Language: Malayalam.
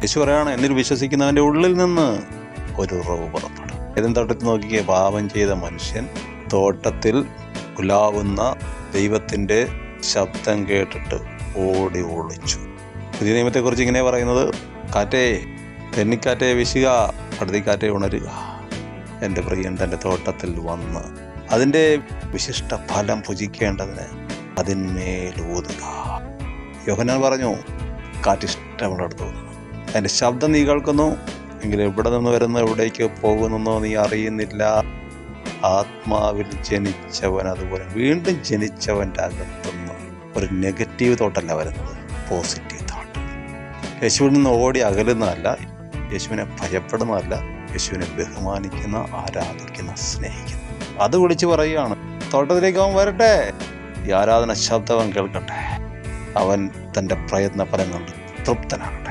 യേശു പറയാണ്, എന്നിൽ വിശ്വസിക്കുന്നവൻ്റെ ഉള്ളിൽ നിന്ന് ഒരു ഉറവ് പുറപ്പെടും. ഏദൻ തോട്ടത്തിൽ നോക്കിയേ, പാപം ചെയ്ത മനുഷ്യൻ തോട്ടത്തിൽ ഉലാവുന്ന ദൈവത്തിൻ്റെ ശബ്ദം കേട്ടിട്ട് ഓടി ഒളിച്ചു. പുതിയ നിയമത്തെക്കുറിച്ച് ഇങ്ങനെ പറയുന്നത്, കാറ്റേ, തെന്നിക്കാറ്റേ വീശുക, പടുതിക്കാറ്റേ ഉണരുക, എൻ്റെ പ്രിയൻ തൻ്റെ തോട്ടത്തിൽ വന്ന് അതിൻ്റെ വിശിഷ്ട ഫലം ഭുജിക്കേണ്ടതിന് അതിന്മേൽ ഊതുക. യോഹന്നാൻ പറഞ്ഞു, കാറ്റ് ഇഷ്ടമുള്ളിടത്ത് ഊതുന്നു. അതിൻ്റെ ശബ്ദം നീ കേൾക്കുന്നു, എങ്കിലും എവിടെ നിന്ന് വരുന്ന എവിടേക്ക് പോകുന്നെന്നോ നീ അറിയുന്നില്ല. ആത്മാവിൽ ജനിച്ചവൻ അതുപോലെ വീണ്ടും ജനിച്ചവൻ്റെ അകത്തുനിന്ന് ഒരു നെഗറ്റീവ് തോട്ടല്ല വരുന്നത്, പോസിറ്റീവ് തോട്ട്. യേശുവിൽ നിന്ന് ഓടി അകലുന്നതല്ല, യേശുവിനെ ഭയപ്പെടുന്നതല്ല, യേശുവിനെ ബഹുമാനിക്കുന്ന, ആരാധിക്കുന്ന, സ്നേഹിക്കുന്ന. അത് വിളിച്ചു പറയുകയാണ്, തോട്ടത്തിലേക്ക് അവൻ വരട്ടെ, ഈ ആരാധന ശബ്ദം അവൻ കേൾക്കട്ടെ, അവൻ തൻ്റെ പ്രയത്ന ഫലം കൊണ്ട് തൃപ്തനാകട്ടെ.